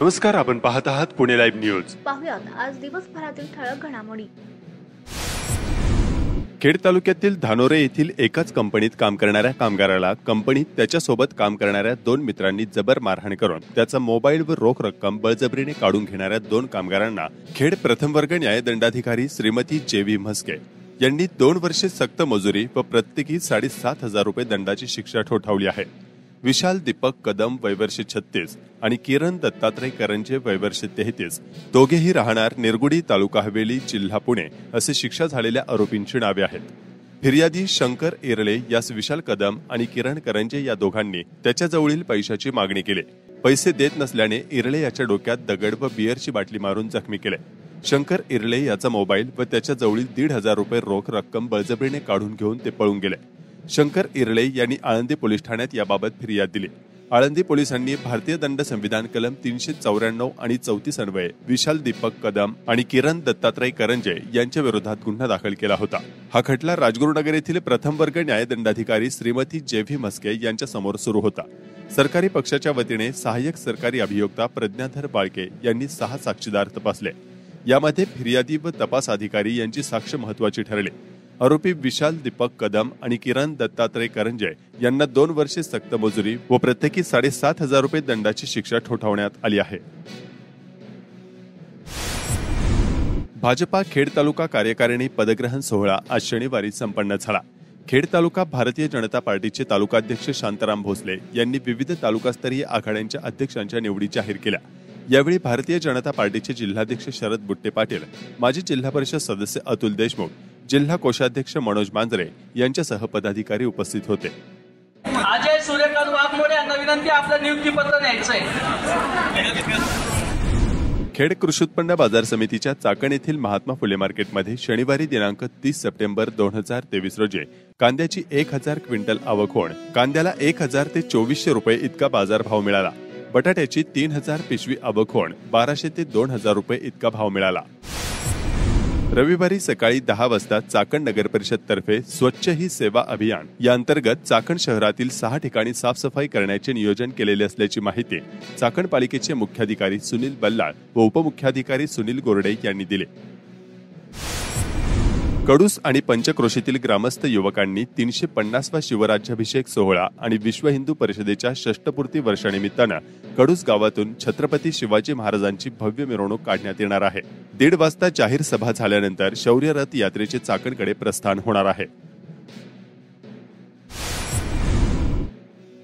नमस्कार, आपण पाहत आहात पुणे लाईव्ह न्यूज. पाहुयात आज दिवसभरातील ठळक घडामोडी. खेड तालुक्यातील धानोरे येथील एकाच कंपनीत काम करणाऱ्या कामगाराला कंपनीत त्याच्यासोबत काम करणाऱ्या 2 मित्रांनी जबर मारहाण करून त्याचा मोबाईल व रोख रक्कम बळजबरीने काढून घेणाऱ्या 2 कामगारांना खेड प्रथम वर्ग न्यायदंडाधिकारी श्रीमती जेव्ही म्हस्के यांनी 2 वर्षे सक्त मजुरी व प्रत्येकी 7,500 रुपये दंडाची शिक्षा ठोठावली आहे. विशाल दीपक कदम वयवर्ष 36 आणि किरण दत्तात्रय करंजे वयवर्ष 33 दोघेही राहणार निरगुडी तालुका हवेली जिल्हा पुणे असे शिक्षा झालेल्या आरोपींची नावे आहेत. फिर्यादी शंकर इरळे यास विशाल कदम आणि किरण करंजे या दोघांनी त्याच्याजवळील पैशाची मागणी केली. पैसे देत नसल्याने इरळे याच्या डोक्यात दगड व बियरची बाटली मारून जखमी केले. शंकर इरळे याचा मोबाईल व त्याच्याजवळील 1,500 रुपये रोख रक्कम बळजबरीने काढून घेऊन ते पळून गेले. शंकर इरळे यांनी आळंदी पोलीस ठाण्यात याबाबत फिर्याद दिली. आळंदी पोलिसांनी भारतीय दंड संविधान कलम 394 आणि 34 अन्वये विशाल दीपक कदम आणि किरण दत्तात्रय करंजे यांच्या विरोधात गुन्हा दाखल केला होता. हा खटला राजगुरुनगर येथील प्रथम वर्ग न्यायदंडाधिकारी श्रीमती जेव्ही म्हस्के यांच्या समोर सुरू होता. सरकारी पक्षाच्या वतीने सहाय्यक सरकारी अभियोक्ता प्रज्ञाधर बाळके यांनी 6 साक्षीदार तपासले. यामध्ये फिर्यादी व तपास अधिकारी यांची साक्ष महत्वाची ठरली. आरोपी विशाल दीपक कदम आणि किरण दत्तात्रय करंजे यांना 2 वर्षे सक्त मजुरी व प्रत्येकी 7,500 रुपये दंडाची शिक्षा ठोठावण्यात आली आहे. भाजपा खेड तालुका कार्यकारिणी पदग्रहण सोहळा आज शनिवारी संपन्न झाला. खेड तालुका भारतीय जनता पार्टीचे तालुकाध्यक्ष शांताराम भोसले यांनी विविध तालुकास्तरीय आघाड्यांच्या अध्यक्षांच्या निवडी जाहीर केल्या. यावेळी भारतीय जनता पार्टीचे जिल्हाध्यक्ष शरद बुट्टे पाटील, माजी जिल्हा परिषद सदस्य अतुल देशमुख, जिल्हा कोषाध्यक्ष मनोज मांजरे यांच्यासह पदाधिकारी उपस्थित होते. अजय सूर्यकांत वाघमोडे यांना विनंती, आपलं नियुक्तीपत्र न्यायचंय. खेड कृषी उत्पन्न बाजार समितीच्या चाकण येथील महात्मा फुले मार्केटमध्ये शनिवारी दिनांक 30 सप्टेंबर 2023 रोजी कांद्याची 1,000 क्विंटल आवक होऊन कांद्याला 1,000 ते 2,400 रुपये इतका बाजारभाव मिळाला. बटाट्याची 3,000 पिशवी आवक होऊन 1,200 ते 2,000 रुपये इतका भाव मिळाला. रविवारी सकाळी 10 वाजता चाकण नगर परिषद तर्फे स्वच्छ ही सेवा अभियान या अंतर्गत चाकण शहरातील 6 ठिकाणी साफसफाई करण्याचे नियोजन केलेले असल्याची माहिती चाकण पालिकेचे मुख्याधिकारी सुनील बल्लाळ व उपमुख्याधिकारी सुनील गोरडे यांनी दिली. कडूस आणि पंचक्रोशीतील ग्रामस्थ युवकांनी 350वा शिवराज्याभिषेक सोहळा आणि विश्व हिंदू परिषदेच्या षष्टपूर्ती वर्षानिमित्तानं कडूस गावातून छत्रपती शिवाजी महाराजांची भव्य मिरवणूक काढण्यात येणार आहे. 1:30 वाजता जाहीर सभा झाल्यानंतर शौर्य रथ यात्रेचे चाकणकडे प्रस्थान होणार आहे.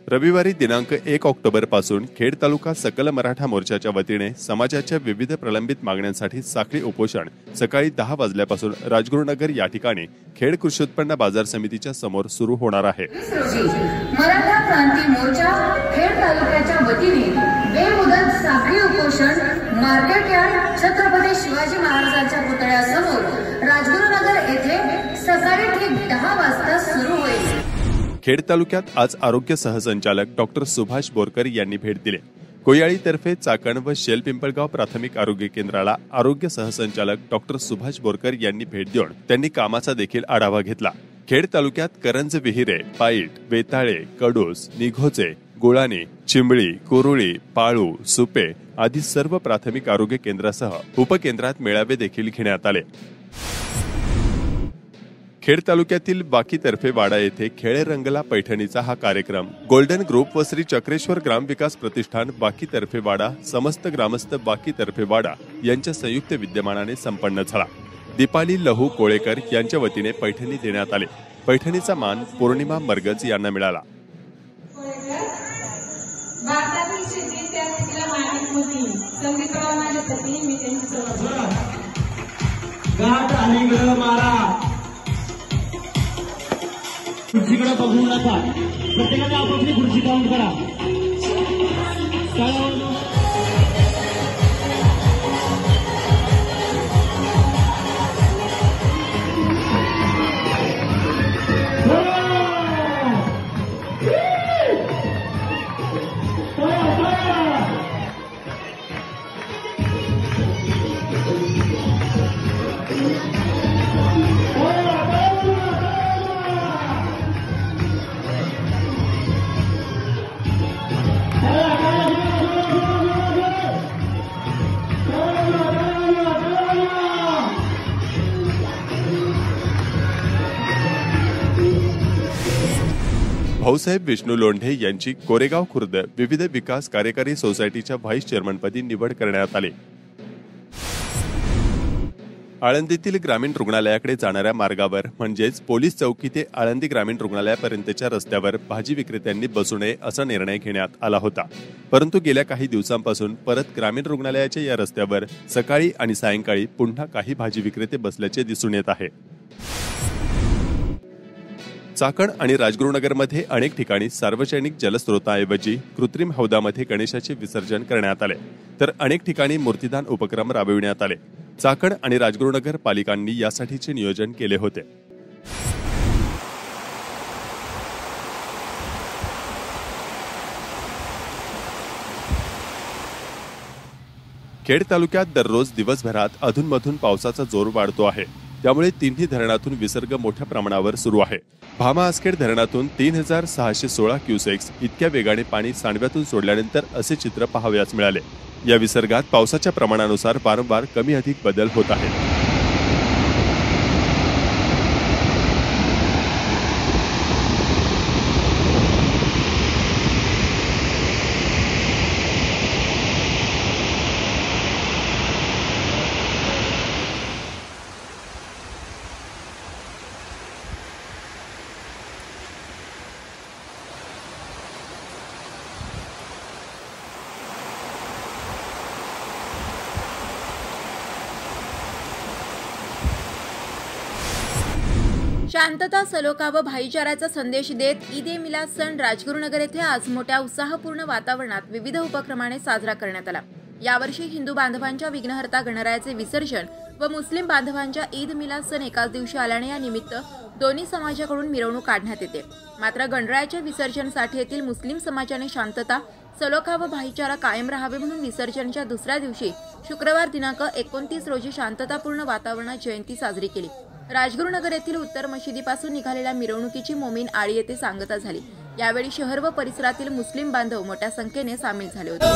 रविवारी दिनांक 1 ऑक्टोबर पासून खेड तालुका सकल मराठा मोर्चाच्या वतीने समाजाच्या विविध प्रलंबित मागण्यांसाठी साखळी उपोषण सकाळी 10 वाजल्यापासून राजगुरुनगर या ठिकाणी खेड कृषी उत्पन्न बाजार समितीच्या समोर सुरू होणार आहे. मराठा क्रांती मोर्चा खेड तालुक्याच्या वतीने बेमुदत साखळी उपोषण मार्केट यार्ड छत्रपती शिवाजी महाराजांच्या पुतळ्यासमोर राजगुरुनगर येथे सकाळी ठीक 10 वाजता सुरू होईल. खेड तालुक्यात आज आरोग्य सहसंचालक डॉक्टर सुभाष बोरकर यांनी भेट दिली. कोयाळीतर्फे चाकण व शेल पिंपळगाव प्राथमिक आरोग्य केंद्राला आरोग्य सहसंचालक डॉक्टर सुभाष बोरकर यांनी भेट देऊन त्यांनी कामाचा देखील आढावा घेतला. खेड तालुक्यात करंज विहिरे, पाईट, वेताळे, कडोस, निघोचे, गुळाणी, चिंबळी, कुरुळी, पाळू, सुपे आदी सर्व प्राथमिक आरोग्य केंद्रासह उपकेंद्रात मेळावे देखील घेण्यात आले. खेड तालुक्यातील बाकीतर्फे वाडा येथे खेळे रंगला पैठणीचा हा कार्यक्रम गोल्डन ग्रुप व श्री चक्रेश्वर ग्राम विकास प्रतिष्ठान बाकीतर्फे वाडा समस्त ग्रामस्थ बाकीतर्फे वाडा यांच्या संयुक्त विद्यमानाने संपन्न झाला. दीपाली लहू कोळेकर यांच्या वतीने पैठणी देण्यात आले. पैठणीचा मान पौर्णिमा मरगज यांना मिळाला. खुर्चीकडे बघू नका, प्रत्येकाने आपापली खुर्ची काउंट करा. भाऊसाहेब विष्णू लोंढे यांची कोरेगाव खुर्द विविध विकास कार्यकारी सोसायटीच्या व्हाईस चेअरमनपदी निवड करण्यात आली. आळंदीतील ग्रामीण रुग्णालयाकडे जाणाऱ्या मार्गावर म्हणजेच पोलीस चौकी ते आळंदी ग्रामीण रुग्णालयापर्यंतच्या रस्त्यावर भाजी विक्रेत्यांनी बसू नये असा निर्णय घेण्यात आला होता. परंतु गेल्या काही दिवसांपासून परत ग्रामीण रुग्णालयाच्या या रस्त्यावर सकाळी आणि सायंकाळी पुन्हा काही भाजी विक्रेते बसल्याचे दिसून येत आहे. चाकण आणि राजगुरुनगरमध्ये अनेक ठिकाणी सार्वजनिक जलस्रोताऐवजी कृत्रिम हौदामध्ये गणेशाचे विसर्जन करण्यात आले, तर अनेक ठिकाणी मूर्तिदान उपक्रम राबविण्यात आले. चाकण आणि राजगुरुनगर पालिकांनी यासाठीचे नियोजन केले होते. खेड तालुक्यात दररोज दिवसभरात अधूनमधून पावसाचा जोर वाढतो आहे. त्यामुळे तिन्ही धरणातून विसर्ग मोठ्या प्रमाणावर सुरू आहे. भामा आसखेड धरणातून 3616 क्युसेक्स इतक्या वेगाने पाणी सांडव्यातून सोडल्यानंतर असे चित्र पाहावयास मिळाले. या विसर्गात पावसाच्या प्रमाणानुसार वारंवार कमी अधिक बदल होत आहेत. शांतता, सलोखा व भाईचाराचा संदेश देत ईद ए मिलाद सण राजगुरुनगर येथे आज मोठ्या उत्साहपूर्ण वातावरणात विविध उपक्रमाने साजरा करण्यात आला. यावर्षी हिंदू बांधवांच्या विघ्नहर्ता गणरायाचे विसर्जन व मुस्लिम बांधवांच्या ईद मिलाद सण एकाच दिवशी आल्याने या निमित्त दोन्ही समाजाकडून मिरवणूक काढण्यात येते. मात्र गणरायाच्या विसर्जनासाठी येथील मुस्लिम समाजाने शांतता, सलोखा व भाईचारा कायम राहावे म्हणून विसर्जनाच्या दुसऱ्या दिवशी शुक्रवार दिनांक 29 रोजी शांततापूर्ण वातावरणात जयंती साजरी केली. राजगुरुनगर येथील उत्तर मशिदीपासून निघालेल्या मिरवणुकीची मोमीन आळी येथे सांगता झाली. यावेळी शहर व परिसरातील मुस्लिम बांधव मोठ्या संख्येने सामील झाले होते.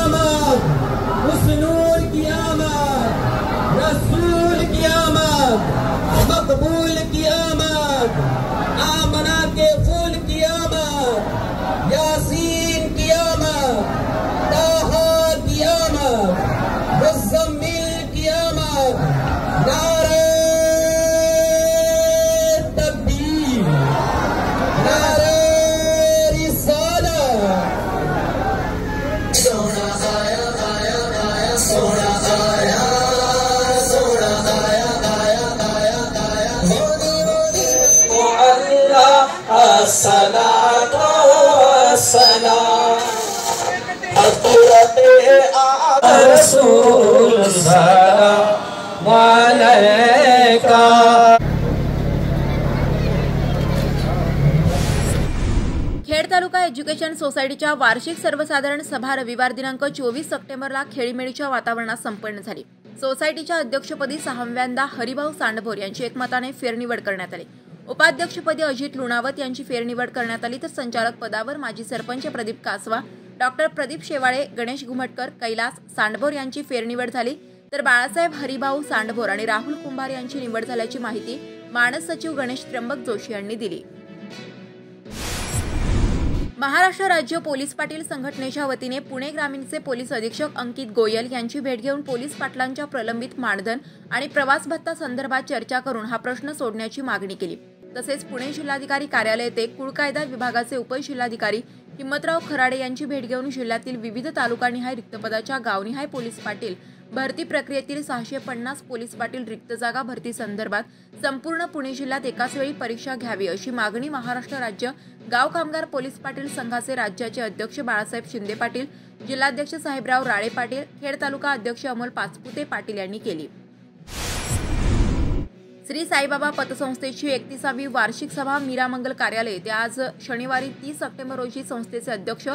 खेड तालुका एज्युकेशन सोसायटीच्या वार्षिक सर्वसाधारण सभा रविवार दिनांक 24 सप्टेंबरला खेळीमेळीच्या वातावरणात संपन्न झाली. सोसायटीच्या अध्यक्षपदी 6व्यांदा हरिभाऊ सांडभोर यांची एकमताने फेरनिवड करण्यात आली. उपाध्यक्षपदी अजित लुणावत यांची फेरनिवड करण्यात आली, तर संचालक पदावर माजी सरपंच प्रदीप कासवा, डॉक्टर प्रदीप शेवाळे, गणेश घुमटकर, कैलास सांडभोर यांची फेरनिवड झाली, तर बाळासाहेब हरिभाऊ सांडभोर आणि राहुल कुंभार यांची निवड झाल्याची माहिती मानस सचिव गणेश त्र्यंबक जोशी यांनी दिली. महाराष्ट्र राज्य पोलीस पाटील संघटनेच्या वतीने पुणे ग्रामीणचे पोलीस अधीक्षक अंकित गोयल यांची भेट घेऊन पोलीस पाटलांच्या प्रलंबित मानधन आणि प्रवास भत्ता संदर्भात चर्चा करून हा प्रश्न सोडण्याची मागणी केली. तसेच पुणे जिल्हाधिकारी कार्यालय येथे कुळ कायदा विभागाचे उपजिल्हाधिकारी हिम्मतराव खराडे यांची भेट घेऊन जिल्ह्यातील विविध तालुकानिहाय रिक्त पदाच्या गावनिहाय पोलीस पाटील भरती प्रक्रियेतील 650 पोलीस पाटील रिक्त जागा भरती संदर्भात संपूर्ण पुणे जिल्ह्यात एकाच वेळी परीक्षा घ्यावी अशी मागणी महाराष्ट्र राज्य गाव कामगार पोलीस पाटील संघाचे राज्याचे अध्यक्ष बाळासाहेब शिंदे पाटील, जिल्हाध्यक्ष साहेबराव राळे पाटील, खेड तालुका अध्यक्ष अमोल पाचपुते पाटील यांनी केली. श्री साईबाबा पतसंस्थेची 31वी वार्षिक सभा मीरामंगल कार्यालय येथे आज शनिवारी 30 सप्टेंबर रोजी संस्थेचे अध्यक्ष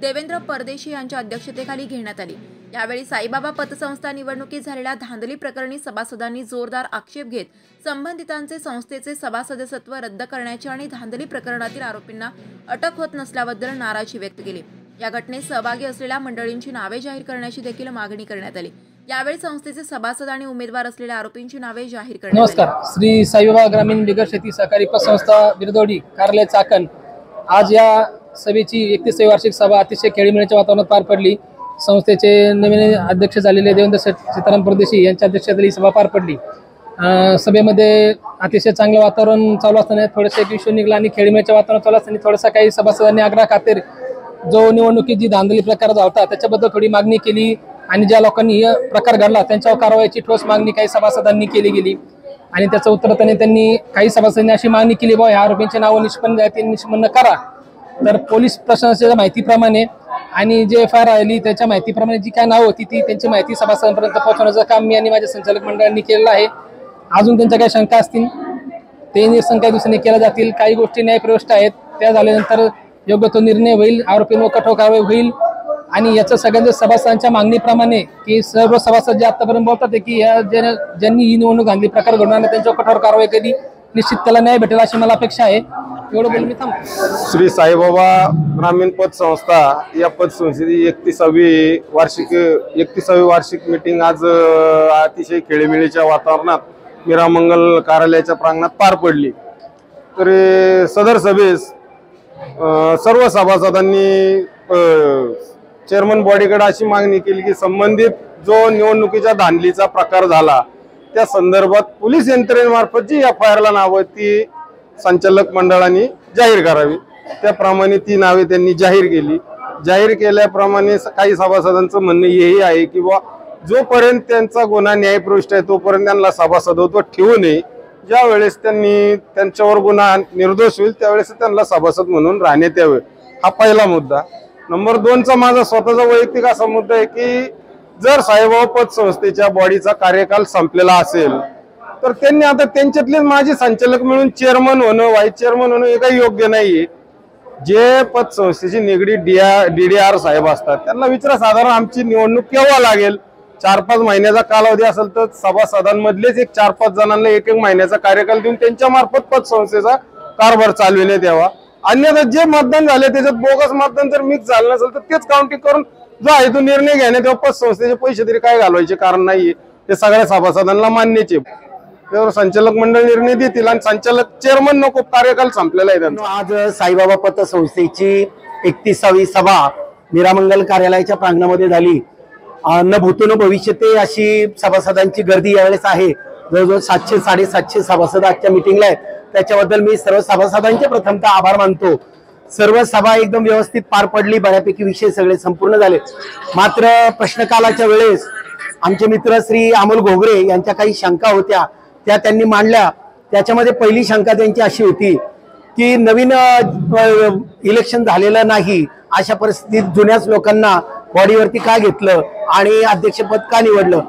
देवेंद्र परदेशी यांच्या अध्यक्षतेखाली घेण्यात आली. यावेळी साईबाबा पतसंस्था निवडणुकीत झालेल्या धांदली प्रकरणी सभासदांनी जोरदार आक्षेप घेत संबंधितांचे संस्थेचे सभासदत्व रद्द करण्याची आणि धांदली प्रकरणातील आरोपींना अटक होत नसल्याबद्दल नाराजी व्यक्त केली. या घटनेत सहभागी असलेल्या मंडळींची नावे जाहीर करण्याची देखील मागणी करण्यात आली. यावेळी संस्थेचे सभासद आणि उमेदवार असलेल्या आरोपींची नावे जाहीर करण्यात आली. नमस्कार. श्री साईबाबा ग्रामीण बिगर शेती सहकारी पतसंस्था बिरदोडी कार्यालय चाकण आज या सभेची 31वी वार्षिक सभा अतिशय खेळीमेळीच्या वातावरणात पार पडली. संस्थेचे नवीन अध्यक्ष झालेले देवेंद्र सीताराम परदेशी यांच्या अध्यक्षतेखाली ही सभा पार पडली. सभेमध्ये अतिशय चांगलं वातावरण चालू असताना थोडंसं एक इश्यू निघाला आणि खेळीमेळीच्या वातावरण चालू असताना थोडासा काही सभासदांनी आग्रह खातीर जो निवडणुकीत जी धांदली प्रकार होता त्याच्याबद्दल थोडी मागणी केली आणि ज्या लोकांनी हे प्रकार घडला त्यांच्यावर कारवाईची ठोस मागणी काही सभासदांनी केली गेली. आणि त्याचं उत्तर त्यांनी काही सभासदांनी अशी मागणी केली बाबा ह्या आरोपींची नावं निष्पन्न करा. तर पोलीस प्रशासनाच्या माहितीप्रमाणे आणि जे FIR आली त्याच्या माहितीप्रमाणे जी काय नावं होती ती त्यांची माहिती सभासदांपर्यंत पोहोचवण्याचं काम मी आणि माझ्या संचालक मंडळांनी केलेलं आहे. अजून त्यांच्या काही शंका असतील ते निरसन काही दिवसांनी केल्या जातील. काही गोष्टी न्यायप्रविष्ट आहेत त्या झाल्यानंतर योग्य तो निर्णय होईल, आरोपींवर कठोर कारवाई होईल. आणि याचं सगळ्यांच्या सभासदांच्या मागणीप्रमाणे की सर्व सभासद जे आतापर्यंत बोलतात की ह्या ज्यांनी ही निवडणूक आणली प्रकार घडवणार त्यांच्यावर कठोर कारवाई केली निश्चित त्याला न्याय भेटेल अशी मला अपेक्षा आहे. एवढं बोलून मी थांबतो. श्री साईबाबा ग्रामीण पतसंस्था या पतसंस्थेची 31वी वार्षिक मीटिंग आज अतिशय खेळीमेळीच्या वातावरणात मीरामंगल कार्यालयाच्या प्रांगणात पार पडली. तर सदर सभेस सर्व सभासदांनी चेअरमन बॉडीकडे अशी मागणी केली की संबंधित जो निवडणुकीच्या धांदलीचा प्रकार झाला त्या संदर्भात पोलीस यंत्रणेमार्फत जी FIR ला नावं ती संचालक मंडळाने जाहीर करावी. त्याप्रमाणे ती नावे त्यांनी जाहीर केली. जाहीर केल्याप्रमाणे काही सभासदांचं म्हणणं हेही आहे की बा जोपर्यंत त्यांचा गुन्हा न्यायप्रविष्ट आहे तोपर्यंत त्यांना सभासदत्व ठेवू नये. ज्या वेळेस त्यांनी त्यांच्यावर गुन्हा निर्दोष होईल त्यावेळेस त्यांना सभासद म्हणून राहण्यात यावे. हा पहिला मुद्दा. नंबर 2चा माझा स्वतःचा वैयक्तिक असा मुद्दा आहे की जर साईबाबा पतसंस्थेच्या बॉडीचा कार्यकाल संपलेला असेल तर त्यांनी आता त्यांच्यातले माझे संचालक मिळून चेअरमन होणं व्हाईस चेअरमन होणं हे काही योग्य नाहीये. जे पतसंस्थेची निगडीत DDR साहेब असतात त्यांना विचारा साधारण आमची निवडणूक केव्हा लागेल. 4-5 महिन्याचा कालावधी असेल तर सभासदांमधलेच एक 4-5 जणांना 1-1 महिन्याचा कार्यकाल देऊन त्यांच्या मार्फत पतसंस्थेचा कारभार चालविण्यात यावा. अन्यथा जे मतदान झाले त्याच्यात बोगस मतदान जर मिक्स झालं नसेल तर तेच काउंटिंग करून जो आहे तो निर्णय घेण्यात यावा. पतसंस्थेचे पैसे तरी काय घालवायचे कारण नाहीये. ते सगळ्या सभासदांना मान्यचे. त्यावर संचालक मंडळ निर्णय देतील आणि संचालक चेअरमन नको कार्यकाल संपलेला आहे त्यांचा. आज साईबाबा पतसंस्थेची 31वी सभा मीरामंगल कार्यालयाच्या प्रांगणामध्ये झाली. न भूतो न भविष्यते अशी सभासदांची गर्दी यावेळेस आहे. जवळजवळ 700-750 सभासद आजच्या मिटिंगला आहेत. त्याच्याबद्दल मी सर्व सभासदांचे प्रथमतः आभार मानतो. सर्व सभा एकदम व्यवस्थित पार पडली. बऱ्यापैकी विषय सगळे संपूर्ण झाले. मात्र प्रश्नकालाच्या वेळेस आमचे मित्र श्री अमोल घोगरे यांच्या काही शंका होत्या त्या त्यांनी मांडल्या. त्याच्यामध्ये पहिली शंका त्यांची अशी होती की नवीन इलेक्शन झालेलं नाही अशा परिस्थितीत जुन्याच लोकांना बॉडीवरती का घेतलं आणि अध्यक्षपद का निवडलं.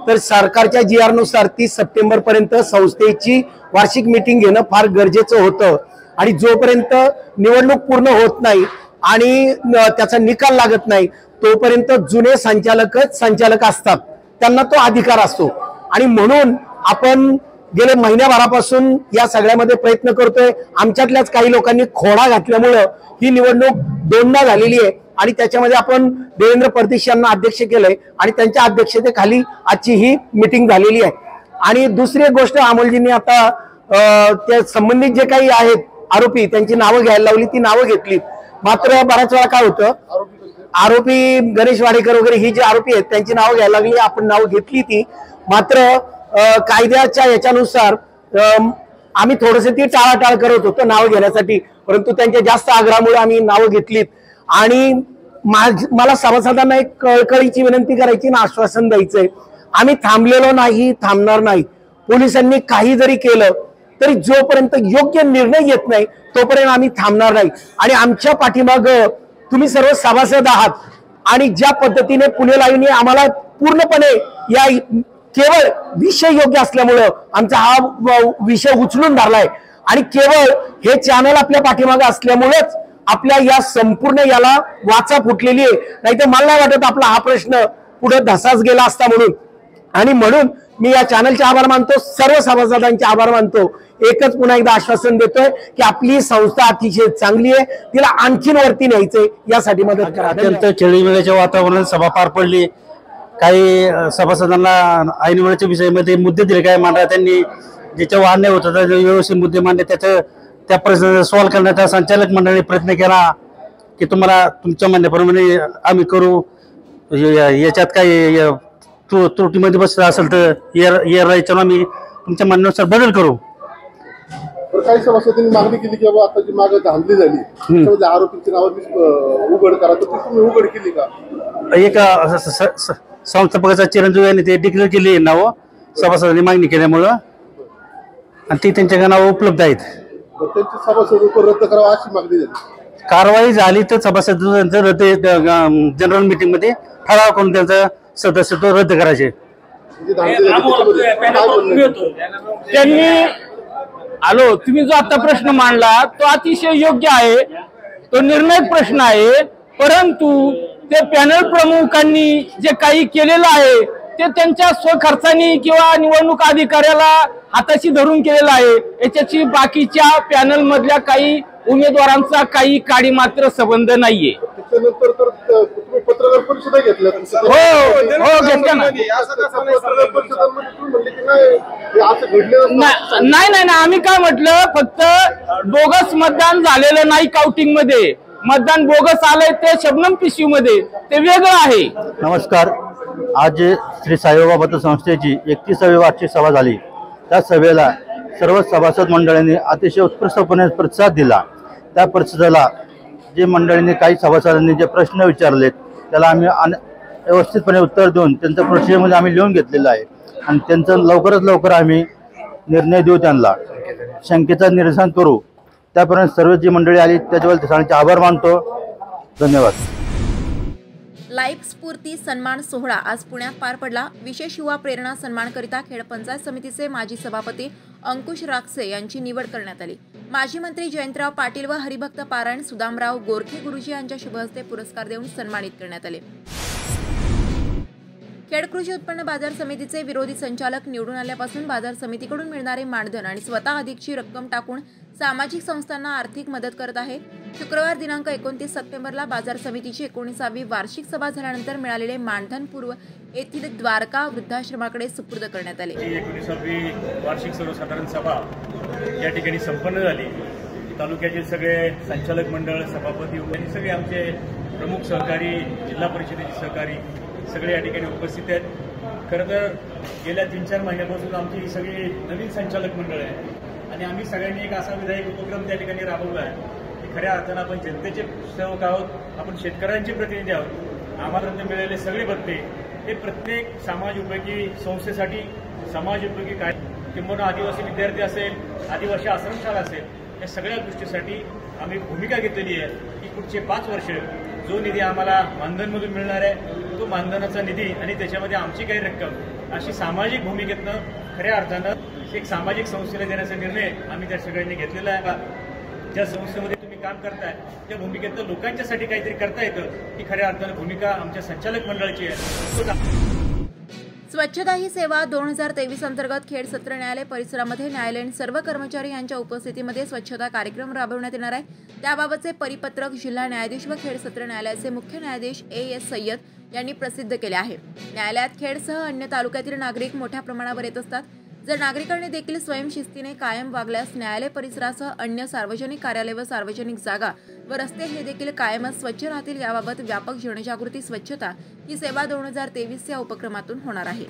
तर सरकारच्या GR नुसार 30 सप्टेंबर पर्यंत संस्थेची वार्षिक मीटिंग घेणं फार गरजेचं होतं आणि जोपर्यंत निवडणूक पूर्ण होत नाही आणि त्याचा निकाल लागत नाही तोपर्यंत जुने संचालकच संचालक असतात. त्यांना तो अधिकार असतो आणि म्हणून आपण गेले महिन्याभरापासून या सगळ्यामध्ये प्रयत्न करतोय. आमच्यातल्याच काही लोकांनी खोडा घातल्यामुळं ही निवडणूक दोनदा झालेली आहे आणि त्याच्यामध्ये आपण देवेंद्र परदेशी यांना अध्यक्ष केलंय आणि त्यांच्या अध्यक्षतेखाली आजची ही मीटिंग झालेली आहे. आणि दुसरी एक गोष्ट अमोलजींनी आता त्या संबंधित जे काही आहेत आरोपी त्यांची नावं घ्यायला लावली. ती नावं घेतली. मात्र बऱ्याच वेळा काय होतं आरोपी गणेश वाडेकर वगैरे ही जे आरोपी आहेत त्यांची नावं घ्यायला लागली. आपण नावं घेतली ती. मात्र कायद्याच्या याच्यानुसार आम्ही थोडंसं ती टाळाटाळ करत होतो नावं घेण्यासाठी. परंतु त्यांच्या जास्त आग्रहामुळे आम्ही नावं घेतलीत. आणि मला सभासदांना एक कळकळीची विनंती करायची ना आश्वासन द्यायचंय. आम्ही थांबलेलो नाही, थांबणार नाही. पोलिसांनी काही जरी केलं तरी जोपर्यंत योग्य निर्णय येत नाही तोपर्यंत आम्ही थांबणार नाही. आणि आमच्या पाठीमाग तुम्ही सर्व सभासद आहात आणि ज्या पद्धतीने पुणे लाईव्हने आम्हाला पूर्णपणे या केवळ विषय योग्य असल्यामुळं आमचा हा विषय उचलून धरलाय आणि केवळ हे चॅनल आपल्या पाठीमागे असल्यामुळेच आपल्या या संपूर्ण याला वाचा फुटलेली आहे. नाहीतर मला नाही वाटत आपला हा प्रश्न पुढे धसाच गेला असता म्हणून. आणि म्हणून मी या चॅनलचे आभार मानतो. सर्व सभासदांचे आभार मानतो. एकच पुन्हा एकदा आश्वासन देतोय की आपली संस्था अतिशय चांगली आहे. तिला आणखीन वरती न्यायचंय यासाठी मदत करा. अत्यंत खेळीमेळीच्या वातावरणात सभा पार पडली. काही सभासदांना ऐनवेळेच्या विषयामध्ये मुद्दे दिले. काही मांडा त्यांनी ज्याच्यावर अन्याय होता व्यवस्थित मुद्दे मांडले. त्या प्रश्न सॉल्व्ह करण्याचा संचालक मंडळाने प्रयत्न केला. की तुम्हाला तुमच्या म्हणण्याप्रमाणे आम्ही करू, याच्यात काही त्रुटीमध्ये बसला असेल तर याच्यावर आम्ही तुमच्या म्हणण्यानुसार बदल करू. काही सभासदांनी मागणी केली की बाबा आता जी मागे धांदली झाली त्यामध्ये आरोपीची नावं उघड करा, तर ती तुम्ही उघड केली का? एक संस्थापकाचा चिरंजीव यांनी ते डिक्लेअर केली आहे नावं सभासदांनी मागणी केल्यामुळं, आणि ती त्यांच्या नावं उपलब्ध आहेत. त्यांची सभासद रद्द करावा अशी मागणी झाली. कारवाई झाली तर सभासद जनरल मीटिंग मध्ये ठराव करून त्यांचं सदस्यत्व रद्द करायचे. त्यांनी आलो तुम्ही जो आता प्रश्न मांडला तो अतिशय योग्य आहे, तो निर्णायक प्रश्न आहे. परंतु ते पॅनल प्रमुखांनी जे काही केलेलं आहे ते त्यांच्या स्वखर्चाने किंवा निवडणूक अधिकाऱ्याला हाताशी धरून केलेलं आहे. याच्याशी बाकीच्या पॅनल मधल्या काही उमेदवारांचा काही काडी मात्र संबंध नाहीये. त्याच्यानंतर तर तुम्ही पत्रकार परिषदा घेतल्या. हो घेतल्या ना. नाही आम्ही काय म्हटलं, फक्त बोगस मतदान झालेलं नाही, काउंटिंग मध्ये मतदान बोगस आलंय ते शबनम पिशवी मध्ये, ते वेगळं आहे. नमस्कार. आज श्री साईबाबा पतसंस्थेची 31वी वार्षिक सभा झाली. त्या सभेला सर्व सभासद मंडळींनी अतिशय उत्कृष्टपणे प्रतिसाद दिला. त्या प्रतिसादाला जे मंडळींनी काही सभासदांनी जे प्रश्न विचारलेत त्याला आम्ही व्यवस्थितपणे उत्तर देऊन त्यांचं प्रक्रियेमध्ये आम्ही लिहून घेतलेलं आहे, आणि त्यांचं लवकरात लवकर आम्ही निर्णय देऊ, त्यांना शंकेचं निरसन करू. त्यापर्यंत सर्व जी मंडळी आली त्याच्याबद्दल सगळ्यांचे आभार मानतो. धन्यवाद. लाईफ स्फूर्ती सन्मान सोहळा आज पुण्यात पार पडला. विशेष युवा प्रेरणा सन्मानकरिता खेड पंचायत समितीचे माजी सभापती अंकुश राक्षे यांची निवड करण्यात आली. माजी मंत्री जयंतराव पाटील व हरिभक्त पारायण सुदामराव गोरखे गुरुजी यांच्या शुभहस्ते पुरस्कार देऊन सन्मानित करण्यात आले. खेड कृषी उत्पन्न बाजार समितीचे विरोधी संचालक निवडून आल्यापासून बाजार समितीकडून मिळणारे मानधन आणि स्वतः अधिकची रक्कम टाकून सामाजिक संस्थांना आर्थिक मदत करत आहे. शुक्रवार दिनांक 29 सप्टेंबरला बाजार समितीची 19वी वार्षिक सभा झाल्यानंतर मिळालेले मानधन पूर्व येथील द्वारका वृद्धाश्रमाकडे सुपूर्द करण्यात आले. 19वी वार्षिक सर्वसाधारण सभा या ठिकाणी संपन्न झाली. तालुक्यातील सगळे संचालक मंडळ, सभापती आणि सगळे आमचे प्रमुख सहकारी, जिल्हा परिषदेचे सहकारी सगळे या ठिकाणी उपस्थित आहेत. खरं तर गेल्या 3-4 महिन्यापासून आमची ही सगळी नवीन संचालक मंडळ आहे, आणि आम्ही सगळ्यांनी एक असा विधायक उपक्रम त्या ठिकाणी राबवला आहे की खऱ्या अर्थानं आपण जनतेचे सेवक आहोत, आपण शेतकऱ्यांचे प्रतिनिधी आहोत. आम्हाला मिळालेले सगळे भत्ते हे प्रत्येक समाज उपयोगी संस्थेसाठी, समाज उपयोगी काय किंवा आदिवासी विद्यार्थी असेल, आदिवासी आश्रमशाळा असेल, या सगळ्या गोष्टीसाठी आम्ही भूमिका घेतलेली आहे की पुढचे 5 वर्ष जो निधी आम्हाला मानधनमधून मिळणार आहे तो मानधनाचा निधी आणि त्याच्यामध्ये आमची काही रक्कम अशी सामाजिक भूमिकेतनं खऱ्या अर्थानं एक सामाजिक संस्थेला देण्याचा निर्णय आम्ही त्या सगळ्यांनी घेतलेला आहे. ज्या संस्थेमध्ये तुम्ही काम करताय त्या भूमिकेतनं लोकांच्यासाठी काहीतरी करता येतं ही खऱ्या अर्थानं भूमिका आमच्या संचालक मंडळाची आहे. स्वच्छता ही सेवा 2023 अंतर्गत खेड सत्र न्यायालय परिसरामध्ये न्यायालयीन सर्व कर्मचारी यांच्या उपस्थितीमध्ये स्वच्छता कार्यक्रम राबवण्यात येणार आहे. त्याबाबतचे परिपत्रक जिल्हा न्यायाधीश व खेड सत्र न्यायालयाचे मुख्य न्यायाधीश AS सय्यद यांनी प्रसिद्ध केले आहे. न्यायालयात खेडसह अन्य तालुक्यातील नागरिक मोठ्या प्रमाणावर येत असतात. जर नागरिकांनी देखील स्वयंशिस्तीने कायम वागल्यास न्यायालय परिसरासह अन्य सार्वजनिक कार्यालय व सार्वजनिक जागा व रस्ते हे देखील कायमच स्वच्छ राहतील. याबाबत व्यापक जनजागृती स्वच्छता ही सेवा 2023 या उपक्रमातून होणार आहे.